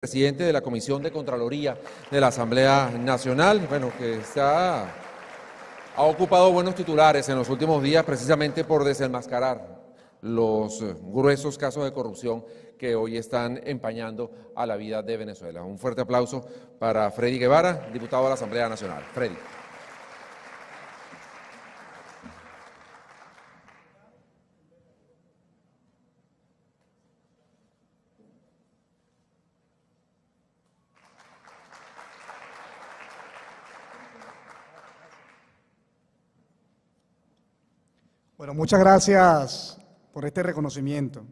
Presidente de la Comisión de Contraloría de la Asamblea Nacional, bueno, que ha ocupado buenos titulares en los últimos días precisamente por desenmascarar los gruesos casos de corrupción que hoy están empañando a la vida de Venezuela. Un fuerte aplauso para Freddy Guevara, diputado de la Asamblea Nacional. Freddy. Bueno, muchas gracias por este reconocimiento.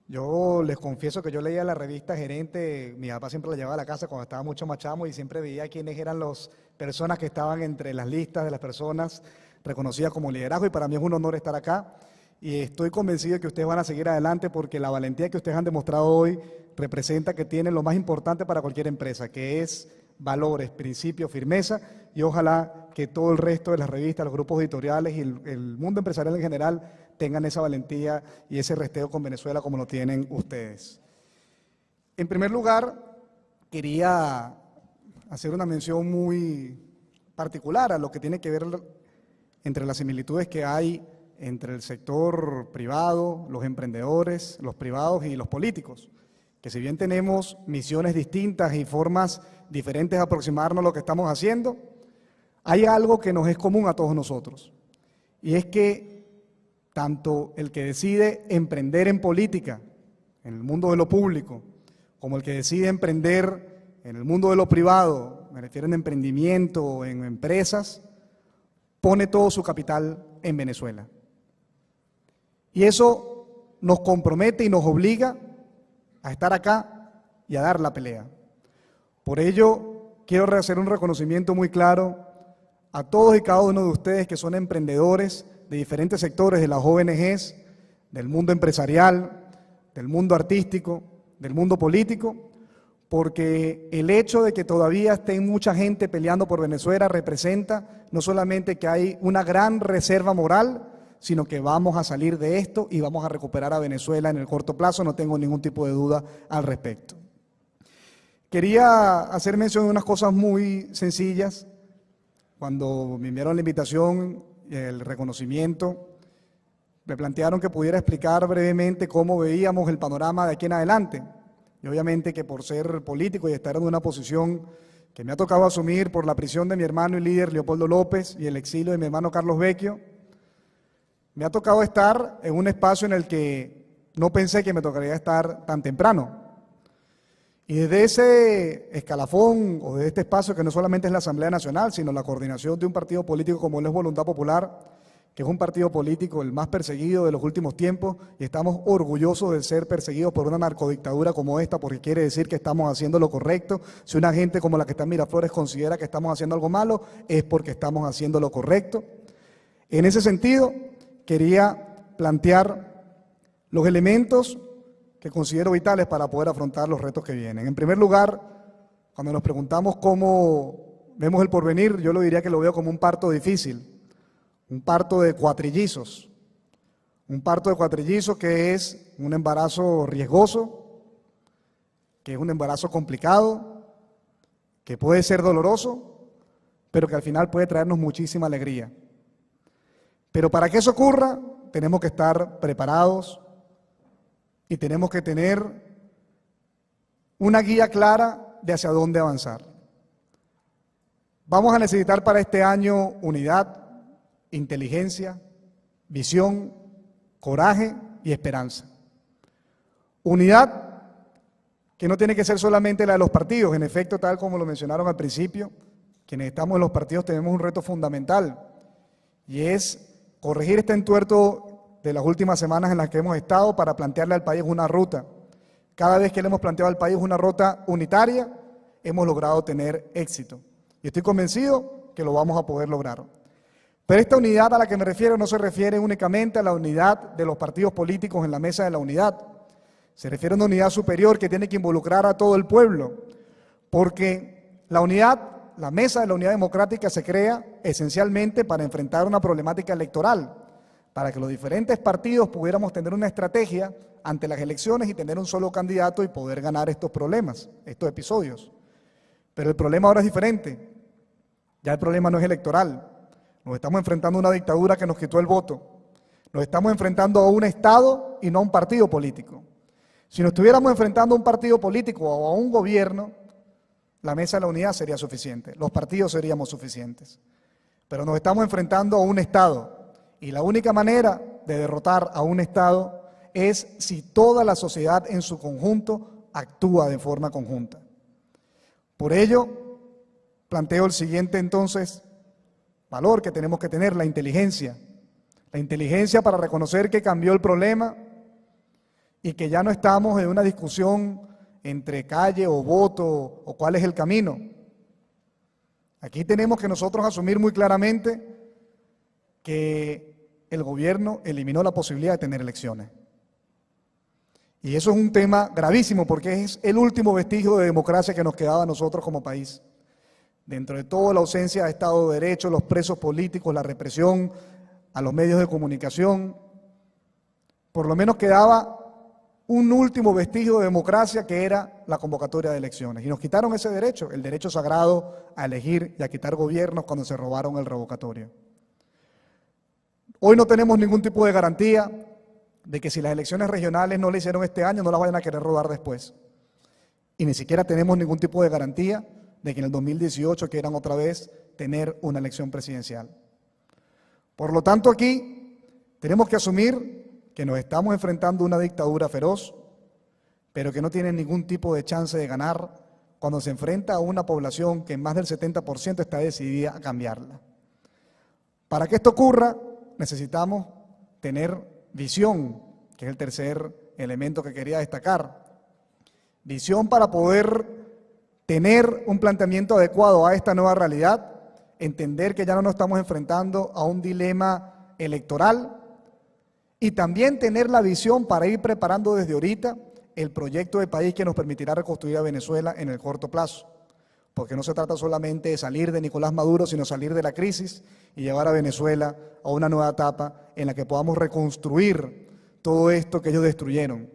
Yo les confieso que yo leía la revista Gerente, mi papá siempre la llevaba a la casa cuando estaba mucho más chamo y siempre veía quiénes eran las personas que estaban entre las listas de las personas reconocidas como liderazgo, y para mí es un honor estar acá y estoy convencido de que ustedes van a seguir adelante porque la valentía que ustedes han demostrado hoy representa que tienen lo más importante para cualquier empresa, que es valores, principios, firmeza, y ojalá que todo el resto de las revistas, los grupos editoriales y el mundo empresarial en general tengan esa valentía y ese resteo con Venezuela como lo tienen ustedes. En primer lugar, quería hacer una mención muy particular a lo que tiene que ver entre las similitudes que hay entre el sector privado, los emprendedores, los privados y los políticos, que si bien tenemos misiones distintas y formas diferentes de aproximarnos a lo que estamos haciendo, hay algo que nos es común a todos nosotros, y es que tanto el que decide emprender en política, en el mundo de lo público, como el que decide emprender en el mundo de lo privado, me refiero en emprendimiento, en empresas, pone todo su capital en Venezuela. Y eso nos compromete y nos obliga a estar acá y a dar la pelea. Por ello, quiero hacer un reconocimiento muy claro a todos y cada uno de ustedes que son emprendedores de diferentes sectores de las ONGs, del mundo empresarial, del mundo artístico, del mundo político, porque el hecho de que todavía esté mucha gente peleando por Venezuela representa no solamente que hay una gran reserva moral, sino que vamos a salir de esto y vamos a recuperar a Venezuela en el corto plazo, no tengo ningún tipo de duda al respecto. Quería hacer mención de unas cosas muy sencillas. Cuando me enviaron la invitación y el reconocimiento, me plantearon que pudiera explicar brevemente cómo veíamos el panorama de aquí en adelante. Y obviamente que por ser político y estar en una posición que me ha tocado asumir por la prisión de mi hermano y líder Leopoldo López y el exilio de mi hermano Carlos Vecchio, me ha tocado estar en un espacio en el que no pensé que me tocaría estar tan temprano. Y desde ese escalafón o desde este espacio que no solamente es la Asamblea Nacional, sino la coordinación de un partido político como es Voluntad Popular, que es un partido político el más perseguido de los últimos tiempos, y estamos orgullosos de ser perseguidos por una narcodictadura como esta, porque quiere decir que estamos haciendo lo correcto. Si una gente como la que está en Miraflores considera que estamos haciendo algo malo, es porque estamos haciendo lo correcto. En ese sentido, quería plantear los elementos que considero vitales para poder afrontar los retos que vienen. En primer lugar, cuando nos preguntamos cómo vemos el porvenir, yo lo diría que lo veo como un parto difícil, un parto de cuatrillizos, que es un embarazo riesgoso, que es un embarazo complicado, que puede ser doloroso, pero que al final puede traernos muchísima alegría. Pero para que eso ocurra, tenemos que estar preparados y tenemos que tener una guía clara de hacia dónde avanzar. Vamos a necesitar para este año unidad, inteligencia, visión, coraje y esperanza. Unidad que no tiene que ser solamente la de los partidos. En efecto, tal como lo mencionaron al principio, quienes estamos en los partidos tenemos un reto fundamental, y es corregir este entuerto de las últimas semanas en las que hemos estado para plantearle al país una ruta. Cada vez que le hemos planteado al país una ruta unitaria, hemos logrado tener éxito. Y estoy convencido que lo vamos a poder lograr. Pero esta unidad a la que me refiero no se refiere únicamente a la unidad de los partidos políticos en la mesa de la unidad. Se refiere a una unidad superior que tiene que involucrar a todo el pueblo, porque la unidad, la mesa de la unidad democrática se crea esencialmente para enfrentar una problemática electoral, para que los diferentes partidos pudiéramos tener una estrategia ante las elecciones y tener un solo candidato y poder ganar estos problemas, estos episodios. Pero el problema ahora es diferente. Ya el problema no es electoral. Nos estamos enfrentando a una dictadura que nos quitó el voto. Nos estamos enfrentando a un Estado y no a un partido político. Si nos estuviéramos enfrentando a un partido político o a un gobierno, la mesa de la unidad sería suficiente, los partidos seríamos suficientes. Pero nos estamos enfrentando a un Estado y la única manera de derrotar a un Estado es si toda la sociedad en su conjunto actúa de forma conjunta. Por ello, planteo el siguiente entonces valor que tenemos que tener, la inteligencia. La inteligencia para reconocer que cambió el problema y que ya no estamos en una discusión entre calle o voto o cuál es el camino. Aquí tenemos que nosotros asumir muy claramente que el gobierno eliminó la posibilidad de tener elecciones. Y eso es un tema gravísimo porque es el último vestigio de democracia que nos quedaba a nosotros como país. Dentro de toda la ausencia de Estado de Derecho, los presos políticos, la represión a los medios de comunicación, por lo menos quedaba un último vestigio de democracia que era la convocatoria de elecciones. Y nos quitaron ese derecho, el derecho sagrado a elegir y a quitar gobiernos cuando se robaron el revocatorio. Hoy no tenemos ningún tipo de garantía de que si las elecciones regionales no le hicieron este año, no las vayan a querer rodar después. Y ni siquiera tenemos ningún tipo de garantía de que en el 2018 quieran otra vez tener una elección presidencial. Por lo tanto, aquí tenemos que asumir que nos estamos enfrentando a una dictadura feroz, pero que no tiene ningún tipo de chance de ganar cuando se enfrenta a una población que en más del 70% está decidida a cambiarla. Para que esto ocurra, necesitamos tener visión, que es el tercer elemento que quería destacar. Visión para poder tener un planteamiento adecuado a esta nueva realidad, entender que ya no nos estamos enfrentando a un dilema electoral y también tener la visión para ir preparando desde ahorita el proyecto de país que nos permitirá reconstruir a Venezuela en el corto plazo. Porque no se trata solamente de salir de Nicolás Maduro, sino salir de la crisis y llevar a Venezuela a una nueva etapa en la que podamos reconstruir todo esto que ellos destruyeron.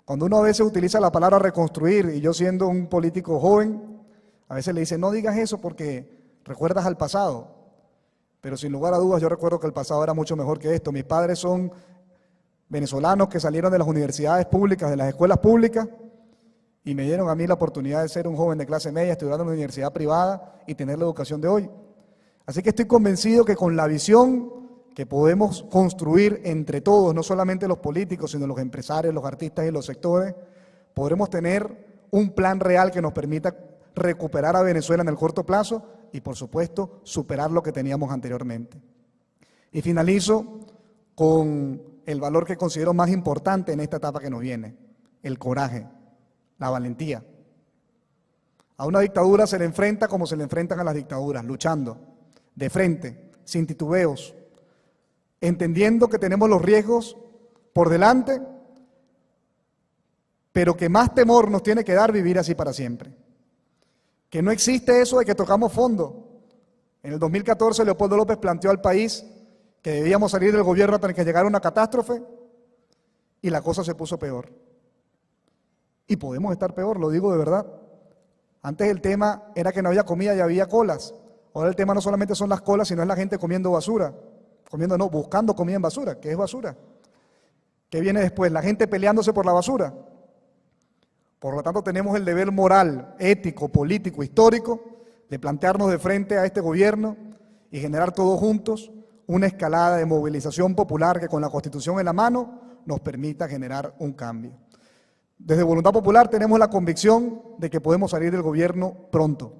Cuando uno a veces utiliza la palabra reconstruir, y yo siendo un político joven, a veces le dicen, no digas eso porque recuerdas al pasado. Pero sin lugar a dudas yo recuerdo que el pasado era mucho mejor que esto. Mis padres son venezolanos que salieron de las universidades públicas, de las escuelas públicas, y me dieron a mí la oportunidad de ser un joven de clase media, estudiando en una universidad privada y tener la educación de hoy. Así que estoy convencido que con la visión que podemos construir entre todos, no solamente los políticos, sino los empresarios, los artistas y los sectores, podremos tener un plan real que nos permita recuperar a Venezuela en el corto plazo y, por supuesto, superar lo que teníamos anteriormente. Y finalizo con el valor que considero más importante en esta etapa que nos viene, el coraje, la valentía. A una dictadura se le enfrenta como se le enfrentan a las dictaduras, luchando, de frente, sin titubeos, entendiendo que tenemos los riesgos por delante, pero que más temor nos tiene que dar vivir así para siempre. Que no existe eso de que tocamos fondo. En el 2014 Leopoldo López planteó al país que debíamos salir del gobierno hasta que llegara una catástrofe y la cosa se puso peor. Y podemos estar peor, lo digo de verdad. Antes el tema era que no había comida y había colas. Ahora el tema no solamente son las colas, sino es la gente comiendo basura. Buscando comida en basura. ¿Qué es basura? ¿Qué viene después? La gente peleándose por la basura. Por lo tanto, tenemos el deber moral, ético, político, histórico de plantearnos de frente a este gobierno y generar todos juntos una escalada de movilización popular que con la Constitución en la mano nos permita generar un cambio. Desde Voluntad Popular tenemos la convicción de que podemos salir del gobierno pronto.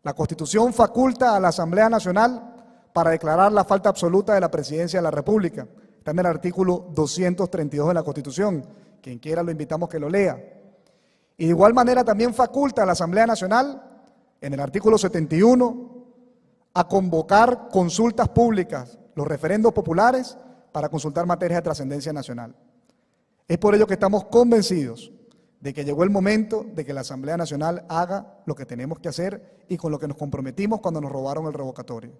La Constitución faculta a la Asamblea Nacional para declarar la falta absoluta de la Presidencia de la República. Está en el artículo 232 de la Constitución. Quien quiera lo invitamos que lo lea. Y de igual manera también faculta a la Asamblea Nacional, en el artículo 71, a convocar consultas públicas, los referendos populares, para consultar materias de trascendencia nacional. Es por ello que estamos convencidos de que llegó el momento de que la Asamblea Nacional haga lo que tenemos que hacer y con lo que nos comprometimos cuando nos robaron el revocatorio.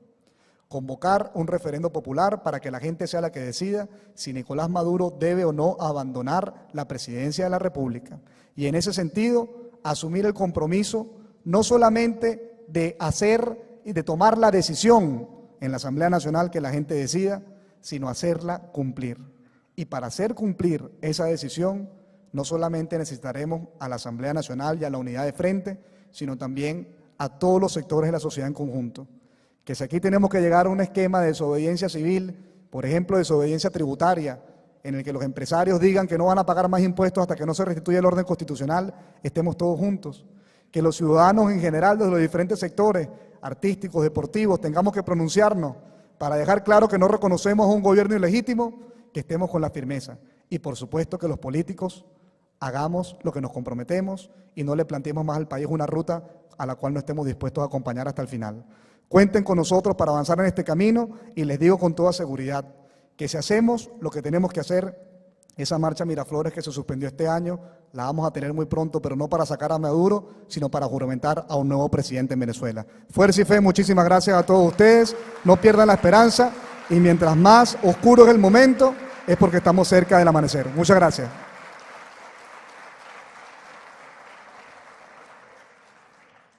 convocar un referendo popular para que la gente sea la que decida si Nicolás Maduro debe o no abandonar la presidencia de la República. Y en ese sentido, asumir el compromiso no solamente de hacer y de tomar la decisión en la Asamblea Nacional que la gente decida, sino hacerla cumplir. Y para hacer cumplir esa decisión, no solamente necesitaremos a la Asamblea Nacional y a la unidad de frente, sino también a todos los sectores de la sociedad en conjunto. Que si aquí tenemos que llegar a un esquema de desobediencia civil, por ejemplo, desobediencia tributaria, en el que los empresarios digan que no van a pagar más impuestos hasta que no se restituya el orden constitucional, estemos todos juntos. Que los ciudadanos en general, desde los diferentes sectores, artísticos, deportivos, tengamos que pronunciarnos para dejar claro que no reconocemos a un gobierno ilegítimo, que estemos con la firmeza. Y por supuesto que los políticos hagamos lo que nos comprometemos y no le planteemos más al país una ruta a la cual no estemos dispuestos a acompañar hasta el final. Cuenten con nosotros para avanzar en este camino y les digo con toda seguridad que si hacemos lo que tenemos que hacer, esa marcha Miraflores que se suspendió este año, la vamos a tener muy pronto, pero no para sacar a Maduro, sino para juramentar a un nuevo presidente en Venezuela. Fuerza y fe, muchísimas gracias a todos ustedes, no pierdan la esperanza y mientras más oscuro es el momento, es porque estamos cerca del amanecer. Muchas gracias.